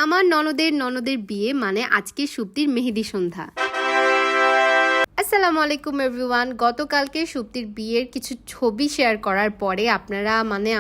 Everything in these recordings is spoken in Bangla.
আমার ননদের বিয়ে মানে আজকে সুপ্তির মেহেদি সন্ধ্যা। আসসালামু আলাইকুম এভরিওয়ান। গতকালকে সুপ্তির বিয়ের কিছু ছবি শেয়ার করার পরে আপনারা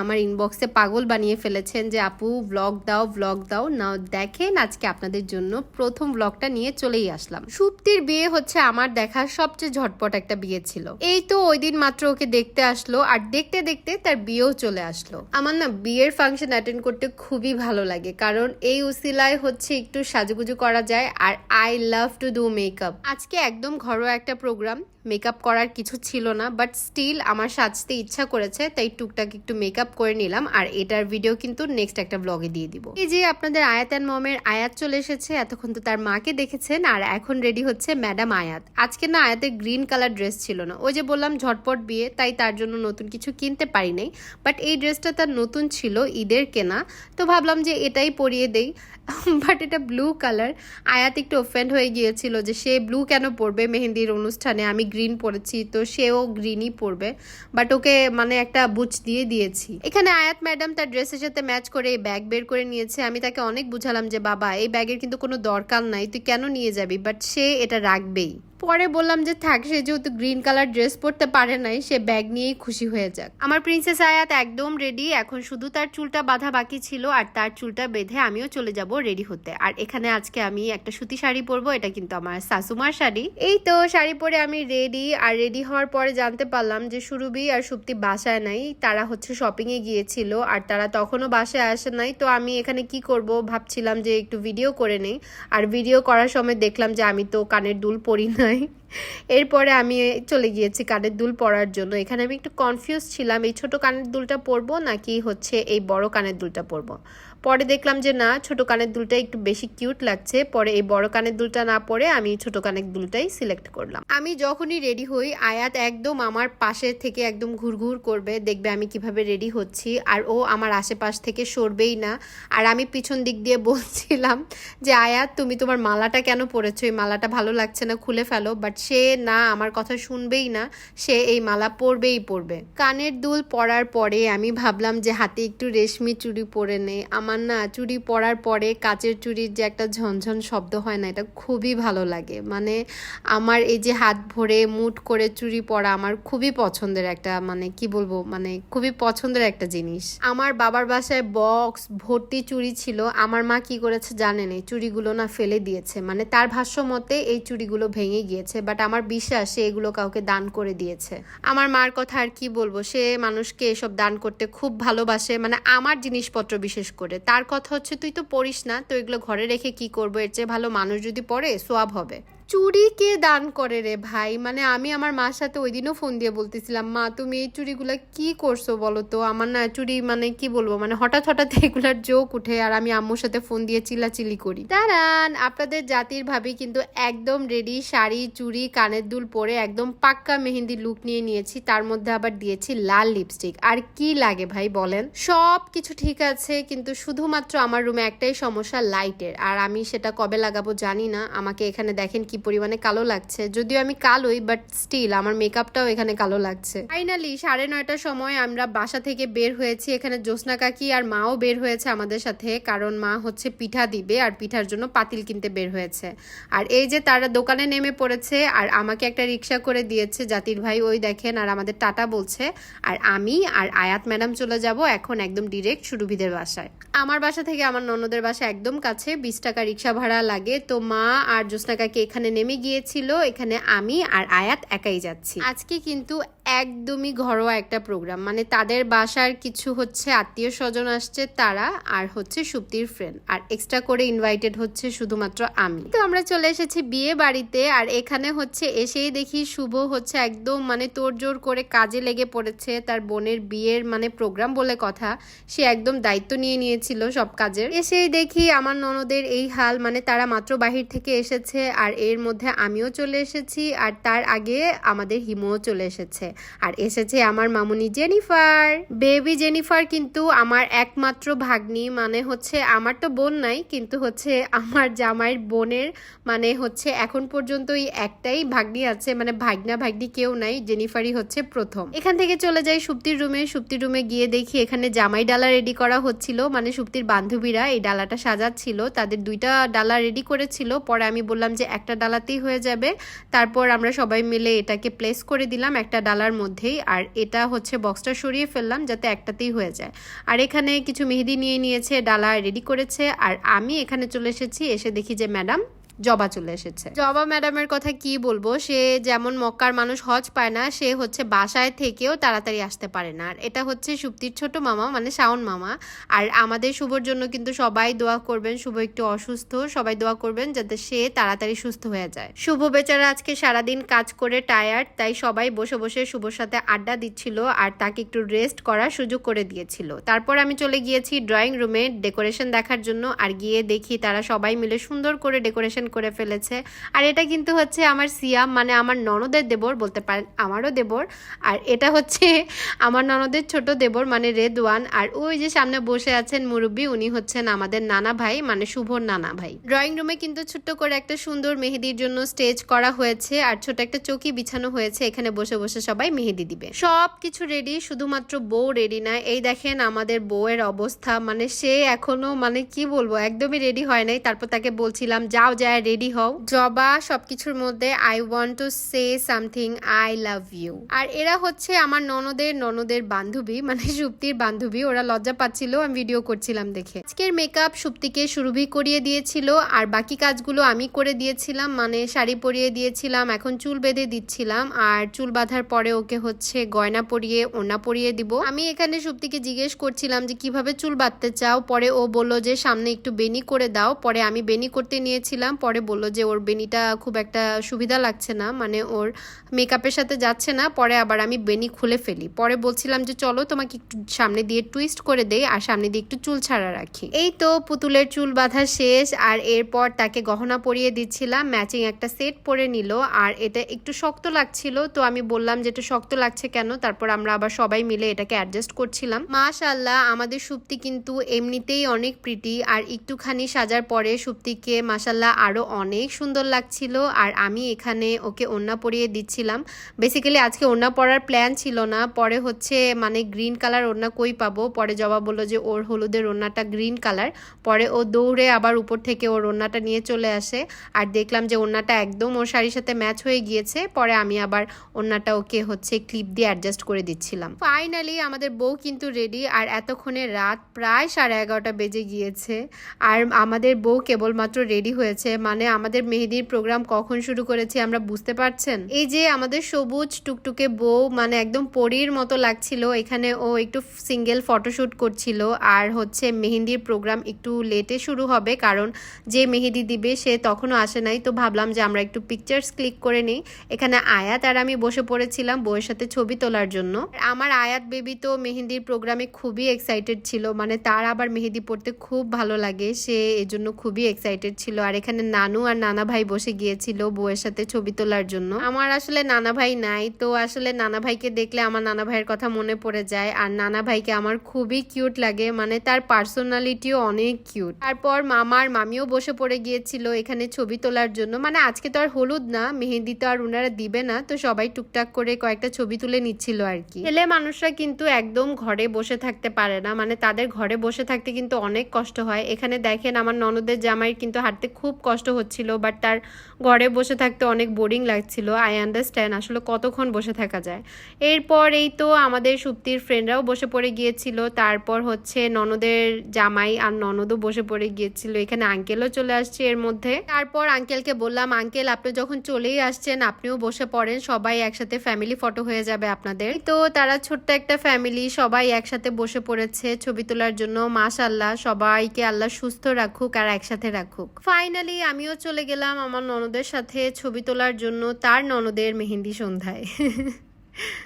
আমার ইনবক্সে পাগল বানিয়ে ফেলেছেন যে আপু ভ্লগ দাও না। দেখেন আজকে আপনাদের জন্য প্রথম ভ্লগটা নিয়ে চলেই আসলাম। সুপ্তির বিয়ে হচ্ছে আমার দেখা সবচেয়ে ঝটপট একটা বিয়ে ছিল। এই তো ওই দিন মাত্র ওকে দেখতে আসলো আর দেখতে দেখতে তার বিয়েও চলে আসলো। আমার না বিয়ের ফাংশন অ্যাটেন্ড করতে খুবই ভালো লাগে, কারণ এই উসিলায় হচ্ছে একটু সাজুগুজু করা যায়। আর I love to do makeup. আজকে একদম ঘরোয়া একটা প্রোগ্রাম, মেকআপ করার কিছু ছিল না, বাট স্টিল আমার সাজতে ইচ্ছা করেছে, তাই টুকটাক একটু মেকআপ করে নিলাম। আর এটার ভিডিও কিন্তু নেক্সট একটা ব্লগে দিয়ে দিব। এই যে আপনাদের আয়াত এন্ড মমের আয়াত চলে এসেছে। এতক্ষণ তো তার মাকে দেখেছেন, আর এখন রেডি হচ্ছে ম্যাডাম আয়াত। আজকে না আয়াতের গ্রিন কালার ড্রেস ছিল না, ওই যে বললাম ঝটপট বিয়ে, তাই তার জন্য নতুন কিছু কিনতে পারি নাই। বাট এই ড্রেসটা তার নতুন ছিল, ঈদের কেনা, তো ভাবলাম যে এটাই পরিয়ে দেই। বাট এটা ব্লু কালার। আয়াত একটু অফেন্ড হয়ে গিয়েছিল যে সে ব্লু কেন পরবে মেহেন্দির অনুষ্ঠানে, আমি গ্রিন পরেছি তো সেও গ্রিনই পরবে। বাট ওকে একটা বুঝ দিয়ে দিয়েছি। এখানে আয়াত ম্যাডাম তার ড্রেসের সাথে ম্যাচ করে এই ব্যাগ বের করে নিয়েছে। আমি তাকে অনেক বুঝালাম যে বাবা এই ব্যাগের কিন্তু কোনো দরকার নাই, তুই কেন নিয়ে যাবি, বাট সে এটা রাখবেই। পরে বললাম যে থাক, সে যেহেতু গ্রিন কালার ড্রেস পরতে পারে নাই, সে ব্যাগ নিয়েই খুশি হয়ে যাক। আমার প্রিন্সেস আয়াত একদম রেডি, এখন শুধু তার চুলটা বাঁধা বাকি ছিল, আর তার চুলটা বেঁধে আমিও চলে যাব রেডি হতে। আর এখানে আজকে আমি একটা সুতি শাড়ি পরবো, এটা কিন্তু আমার শাশুমার শাড়ি। এই তো শাড়ি পরে আমি রেডি। আর রেডি হওয়ার পরে জানতে পারলাম যে সুরভি আর সুপ্তি বাসায় নাই, তারা হচ্ছে শপিং এ গিয়েছিল, আর তারা তখনও বাসায় আসে নাই। তো আমি এখানে কি করব ভাবছিলাম যে একটু ভিডিও করে নেই। আর ভিডিও করার সময় দেখলাম যে আমি তো কানের দুল পরি নাই। এরপরে আমি চলে গিয়েছি কানের দুল পরার জন্য। এখানে আমি একটু কনফিউজ ছিলাম, এই ছোট কানের দুলটা পরবো নাকি হচ্ছে এই বড় কানের দুলটা পরবো। পরে দেখলাম যে না, ছোট কানের দুলটা একটু বেশি কিউট লাগছে। পরে এই বড় কানের দুলটা না পরে আমি ছোট কানের দুলটাই সিলেক্ট করলাম। আমি যখনই রেডি হই আয়াত একদম আমার পাশে থেকে একদম ঘুরঘুর করবে, দেখবে আমি কিভাবে রেডি হচ্ছি, আর ও আমার আশেপাশ থেকে সরবেই না। আর আমি পিছন দিক দিয়ে বলছিলাম যে আয়াত তুমি তোমার মালাটা কেন পরেছো, এই মালাটা ভালো লাগছে না, খুলে ফেলো। বাট সে না, আমার কথা শুনবেই না, সে এই মালা পরবেই পরবে। কানের দুল পরার পরে আমি ভাবলাম যে হাতে একটু রেশমি চুড়ি পরে নেই। আমার না চুড়ি পরার পরে কাচের চুড়ির যে একটা ঝনঝন শব্দ হয় না, এটা খুবই ভালো লাগে। আমার এই যে হাত ভরে মুট করে চুড়ি পরা আমার খুবই পছন্দের একটা কি বলবো খুবই পছন্দের একটা জিনিস। আমার বাবার বাসায় বক্স ভর্তি চুড়ি ছিল। আমার মা কি করেছে জানেন, এই চুড়িগুলো না ফেলে দিয়েছে। তার ভাষ্য মতে এই চুড়িগুলো ভেঙে গিয়েছে, বাট আমার বিশ্বাস সে এগুলো কাউকে দান করে দিয়েছে। আমার মার কথা আর কি বলবো, সে মানুষকে এসব দান করতে খুব ভালোবাসে, আমার জিনিসপত্র বিশেষ করে। তার কথা হচ্ছে তুই তো পড়িস না, তো এগুলো ঘরে রেখে কি করবো, এর চেয়ে ভালো মানুষ যদি পড়ে সোয়াব হবে। চুড়ি কে দান করে রে ভাই, আমি আমার মার সাথে ওই দিনও ফোন দিয়ে বলতেছিলাম, মা তুমি এই চুড়িগুলা কি করছো বলো তো। আমার না চুড়ি কি বলবো হঠাৎ হঠাৎ এগুলার জোক উঠে, আর আমি আম্মুর সাথে ফোন দিয়ে চিল্লাচিল্লি করি। দাঁড়ান, আপনাদের জাতির ভাবি কিন্তু একদম রেডি, শাড়ি চুড়ি কানের দুল পরে একদম পাক্কা মেহেন্দি লুক নিয়ে নিয়েছি। তার মধ্যে আবার দিয়েছি লাল লিপস্টিক। আর কি লাগে ভাই বলেন, সব কিছু ঠিক আছে, কিন্তু শুধুমাত্র আমার রুমে একটাই সমস্যা, লাইটের। আর আমি সেটা কবে লাগাবো জানি না। আমাকে এখানে দেখেন কি পরিমাণে কালো লাগছে, যদিও আমি কালোই, বাট স্টিল আমার মেকআপটাও এখানে কালো লাগছে। ফাইনালি 9:30টার সময় আমরা বাসা থেকে বের হয়েছি। এখানে জ্যোৎস্না কাকি আর মাও বের হয়েছে আমাদের সাথে, কারণ মা হচ্ছে পিঠা দিবে আর পিঠার জন্য পাতিল কিনতে বের হয়েছে। আর এই যে তারা দোকানে নেমে পড়েছে, আর আমাকে একটা রিক্সা করে দিয়েছে জাতির ভাই, ওই দেখেন, আর আমাদের টাটা বলছে। আর আমি আর আয়াত ম্যাডাম চলে যাব এখন একদম ডিরেক্ট সুরভিদের বাসায়। আমার বাসা থেকে আমার ননদের বাসা একদম কাছে, 20 টাকা রিক্সা ভাড়া লাগে। তো মা আর জ্যোৎস্না কাকি এখানে নেমে গিয়েছিল, এখানে আমি আর আয়াত একাই যাচ্ছি। আজকে কিন্তু একদমই ঘরোয়া একটা প্রোগ্রাম, তাদের বাসার কিছু হচ্ছে আত্মীয় স্বজন আসছে তারা, আর হচ্ছে সুপ্তির ফ্রেন্ড, আর এক্সট্রা করে ইনভাইটেড হচ্ছে শুধুমাত্র আমি। তো আমরা চলে এসেছি বিয়ে বাড়িতে। আর এখানে হচ্ছে এসেই দেখি শুভ হচ্ছে একদম তোড়জোড় করে কাজে লেগে পড়েছে। তার বোনের বিয়ের প্রোগ্রাম বলে কথা, সে একদম দায়িত্ব নিয়ে নিয়েছিল সব কাজের। এসেই দেখি আমার ননদের এই হাল, তারা মাত্র বাহির থেকে এসেছে, আর এর মধ্যে আমিও চলে এসেছি, আর তার আগে আমাদের হিমুও চলে এসেছে। আর এসেছে আমার মামুনি জেনিফার। বেবি জেনিফার কিন্তু আমার একমাত্র ভাগ্নি, মানে হচ্ছে আমার তো বোন নাই, কিন্তু হচ্ছে আমার জামাইয়ের বোনের মানে হচ্ছে এখন পর্যন্ত একটাই ভাগ্নি আছে, মানে ভাগনা ভাগ্নি কেউ নাই, জেনিফারই হচ্ছে প্রথম। এখান থেকে চলে যাই সুপ্তির রুমে গিয়ে দেখি এখানে জামাই ডালা রেডি করা হচ্ছিল, মানে সুপ্তির বান্ধবীরা এই ডালাটা সাজাচ্ছিল, তাদের 2টা ডালা রেডি করেছিল। পরে আমি বললাম যে একটা ডালাতেই হয়ে যাবে, তারপর আমরা সবাই মিলে এটাকে প্লেস করে দিলাম একটা ডালার মধ্যেই, আর এটা হচ্ছে বক্সটা সরিয়ে ফেললাম যাতে একটাতেই হয়ে যায়। আর এখানে কিছু মেহেদি নিয়ে নিয়েছে, ডালা রেডি করেছে, আর আমি এখানে চলে এসেছি, এসে দেখি যে ম্যাডাম জবা চলে এসেছে। জবা ম্যাডামের কথা কি বলবো, সে যেমন মক্কার মানুষ হজ পায় না, সে হচ্ছে বাসায় থেকেও তাড়াতাড়ি আসতে পারে না। আর এটা হচ্ছে সুপ্তির ছোট মামা, মানে শাওন মামা। আর আমাদের শুভর জন্য কিন্তু সবাই দোয়া করবেন, শুভ একটু অসুস্থ, সবাই দোয়া করবেন যাতে সে তাড়াতাড়ি সুস্থ হয়ে যায়। শুভ বেচারা আজকে সারাদিন কাজ করে টায়ার্ড, তাই সবাই বসে বসে শুভর সাথে আড্ডা দিচ্ছিল আর তাকে একটু রেস্ট করার সুযোগ করে দিয়েছিল। তারপর আমি চলে গিয়েছি ড্রয়িং রুমে ডেকোরেশন দেখার জন্য, আর গিয়ে দেখি তারা সবাই মিলে সুন্দর করে ডেকোরেশন করে ফেলেছে। আর এটা কিন্তু হচ্ছে আমার সিয়াম, মানে আমার ননদের দেবর বলতে পারেন, আমারও দেবর। আর এটা হচ্ছে আমার ননদের ছোট দেবর, মানে রেদওয়ান। আর ওই যে সামনে বসে আছেন মুরব্বী, উনি হচ্ছেন আমাদের নানা ভাই, মানে শুভর নানা ভাই। ড্রয়িং রুমে কিন্তু ছোট্ট করে একটা সুন্দর মেহেদির জন্য স্টেজ করা হয়েছে, আর ছোট একটা চৌকি বিছানো হয়েছে, এখানে বসে বসে সবাই মেহেদি দিবে। সব কিছু রেডি, শুধুমাত্র বউ রেডি না। এই দেখেন আমাদের বউয়ের অবস্থা, মানে সে এখনো মানে কি বলবো একদমই রেডি হয় নাই। তারপর তাকে বলছিলাম যাও যায় রেডি হও। জবা সবকিছুর মধ্যে I want to say something, I love you. আর এরা হচ্ছে আমার ননদের বান্ধবী, মানে সুপ্তির বান্ধবী। ওরা লজ্জা পাচ্ছিল আমি ভিডিও করছিলাম দেখে। আজকের মেকআপ সুপ্তিকে সুরভি করিয়ে দিয়েছিল, আর বাকি কাজগুলো আমি করে দিয়েছিলাম, মানে শাড়ি পরিয়ে দিয়েছিলাম, এখন চুল বেঁধে দিচ্ছিলাম। আর চুল বাঁধার পরে ওকে হচ্ছে গয়না পরিয়ে ওড়না পরিয়ে দিব। আমি এখানে সুপ্তিকে জিজ্ঞেস করছিলাম যে কিভাবে চুল বাঁধতে চাও, পরে ও বলল যে সামনে একটু বেনি করে দাও। পরে আমি বেনি করতে নিয়েছিলাম, পরে বললো যে ওর বেনিটা খুব একটা সুবিধা লাগছে না, মানে ওর মেকআপের সাথে যাচ্ছে না। পরে আবার আমি বেনি খুলে ফেলি, পরে বলছিলাম যে চলো তোমাকে একটু সামনে দিয়ে টুইস্ট করে দেই আর সামনে দিয়ে একটু চুল ছাড়া রাখি। এই তো পুতুলের চুল বাঁধা শেষ, আর এরপর তাকে গহনা পরিয়ে দিচ্ছিলাম, ম্যাচিং একটা সেট পরে নিল। আর এটা একটু শক্ত লাগছিল, তো আমি বললাম যে এটা শক্ত লাগছে কেন, তারপর আমরা আবার সবাই মিলে এটাকে অ্যাডজাস্ট করছিলাম। মাশাআল্লাহ আমাদের সুপ্তি কিন্তু এমনিতেই অনেক প্রিটি, আর একটুখানি সাজার পরে সুপ্তিকে মাশাআল্লাহ আরো অনেক সুন্দর লাগছিল। আর আমি এখানে ওকে ওড়না পরিয়ে দিচ্ছিলাম। বেসিক্যালি আজকে ওড়না পরার প্ল্যান ছিল না, পরে হচ্ছে মানে গ্রিন কালার ওড়না কই পাবো, পরে জবা বললো যে ওর হলুদের ওড়নাটা গ্রিন কালার। পরে ও দৌড়ে আবার উপর থেকে ওর ওড়নাটা নিয়ে চলে আসে, আর দেখলাম যে ওড়নাটা একদম ওর শাড়ির সাথে ম্যাচ হয়ে গিয়েছে। পরে আমি আবার ওড়নাটা ওকে হচ্ছে ক্লিপ দিয়ে অ্যাডজাস্ট করে দিচ্ছিলাম। ফাইনালি আমাদের বউ কিন্তু রেডি, আর এতক্ষণে রাত প্রায় 11:30 বেজে গিয়েছে, আর আমাদের বউ কেবলমাত্র রেডি হয়েছে। মানে আমাদের মেহেদির প্রোগ্রাম কখন শুরু করেছি আমরা বুঝতে পারছেন। এই যে আমাদের সবুজ টুকটুকে বউ, মানে একদম পরীর মতো লাগছিল। এখানে ও একটু সিঙ্গেল ফটোশুট করছিল, আর হচ্ছে মেহেদির প্রোগ্রাম একটু লেটে শুরু হবে, কারণ যে মেহেদি দিবে সে তখনও আসে নাই। তো ভাবলাম যে আমরা একটু পিকচার্স ক্লিক করে নিই। এখানে আয়াত আর আমি বসে পড়েছিলাম বউয়ের সাথে ছবি তোলার জন্য। আমার আয়াত বেবি তো মেহেদির প্রোগ্রামে খুবই এক্সাইটেড ছিল, মানে তার আবার মেহেদি পড়তে খুব ভালো লাগে, সে এজন্য খুবই এক্সাইটেড ছিল। আর এখানে নানু আর নানা ভাই বসে গিয়েছিল বউয়ের সাথে ছবি তোলার জন্য। আমার আসলে নানা ভাই নাই, তো আসলে নানা ভাইকে দেখলে আমার নানা ভাইয়ের কথা মনে পড়ে যায়। আর নানা ভাইকে আমার খুবই কিউট লাগে, মানে তার পার্সোনালিটিও অনেক কিউট। তারপর মামার মামিও বসে পড়ে গিয়েছিল এখানে ছবি তোলার জন্য। মানে আজকে তো আর হলুদ না, মেহেদি তো আর ওনারা দিবে না, তো সবাই টুকটাক করে কয়েকটা ছবি তুলে নিচ্ছিল আর কি। ছেলে মানুষরা কিন্তু একদম ঘরে বসে থাকতে পারে না, মানে তাদের ঘরে বসে থাকতে কিন্তু অনেক কষ্ট হয়। এখানে দেখেন আমার ননদের জামাইয়ের কিন্তু হাঁটতে খুব কষ্ট হচ্ছিল, বাট তার ঘরে বসে থাকতে অনেক বোরিং লাগছিল। আই আন্ডারস্ট্যান্ড, আসলে কতক্ষণ বসে থাকা যায়। এরপর এই তো আমাদের সুপ্তির ফ্রেন্ডরাও বসে পড়ে গিয়েছিল, তারপর হচ্ছে ননদের জামাই আর ননদও বসে পড়ে গিয়েছিল। এখানে আঙ্কেলও চলে আসছে এর মধ্যে। তারপর আঙ্কেলকে বললাম আঙ্কেল আপনি যখন চলেই আসছেন আপনিও বসে পড়েন, সবাই একসাথে ফ্যামিলি ফটো হয়ে যাবে আপনাদের। তো তারা ছোট্ট একটা ফ্যামিলি, সবাই একসাথে বসে পড়েছে ছবি তোলার জন্য। মাশাআল্লাহ সবাইকে আল্লাহ সুস্থ রাখুক আর একসাথে রাখুক। ফাইনালি আমিও চলে গেলাম আমার ননদের সাথে ছবি তোলার জন্য তার ননদের মেহেন্দি সন্ধ্যায়।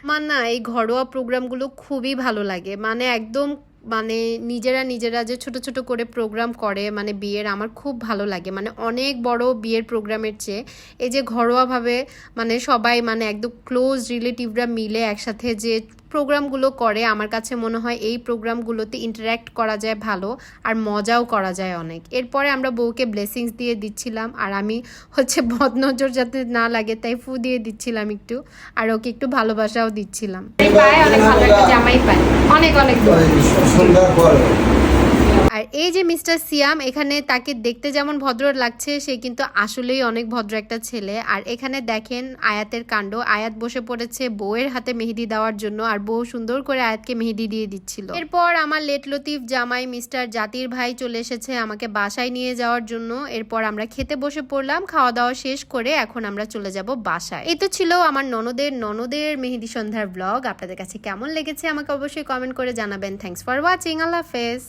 আমার না এই ঘরোয়া প্রোগ্রামগুলো খুবই ভালো লাগে, মানে একদম মানে নিজেরা যে ছোট ছোট করে প্রোগ্রাম করে মানে বিয়ের, আমার খুব ভালো লাগে। মানে অনেক বড় বিয়ের প্রোগ্রামের চেয়ে এই যে ঘরোয়াভাবে মানে সবাই মানে একদম ক্লোজ রিলেটিভরা মিলে একসাথে যে প্রোগ্রামগুলো করে, আমার কাছে মনে হয় এই প্রোগ্রামগুলোতে ইন্টারাক্ট করা যায় ভালো, আর মজাও করা যায় অনেক। এরপরে আমরা বউকে ব্লেসিংস দিয়ে দিচ্ছিলাম, আর আমি হচ্ছে বদনজর যাতে না লাগে তাই ফু দিয়ে দিচ্ছিলাম একটু, আর ওকে একটু ভালোবাসাও দিচ্ছিলাম। পায় অনেক ভালো একটা জামাই পায়, অনেক অনেক সুন্দর পরে। আর এই যে মিস্টার সিয়াম, এখানে তাকে দেখতে যেমন ভদ্র লাগছে, সে কিন্তু আসলেই অনেক ভদ্র একটা ছেলে। আর এখানে দেখেন আয়াতের কাণ্ড, আয়াত বসে পড়েছে বউয়ের হাতে মেহেদি দেওয়ার জন্য, আর বউ সুন্দর করে আয়াতকে মেহেদি দিয়ে দিচ্ছিল। এরপর আমার লেট লতিফ জামাই মিস্টার জাতির ভাই চলে এসেছে আমাকে বাসায় নিয়ে যাওয়ার জন্য। এরপর আমরা খেতে বসে পড়লাম, খাওয়া দাওয়া শেষ করে এখন আমরা চলে যাব বাসায়। এই তো ছিল আমার ননদের মেহেদি সন্ধ্যার ব্লগ। আপনাদের কাছে কেমন লেগেছে আমাকে অবশ্যই কমেন্ট করে জানাবেন। Thanks for watching. আল্লাহ হাফেজ।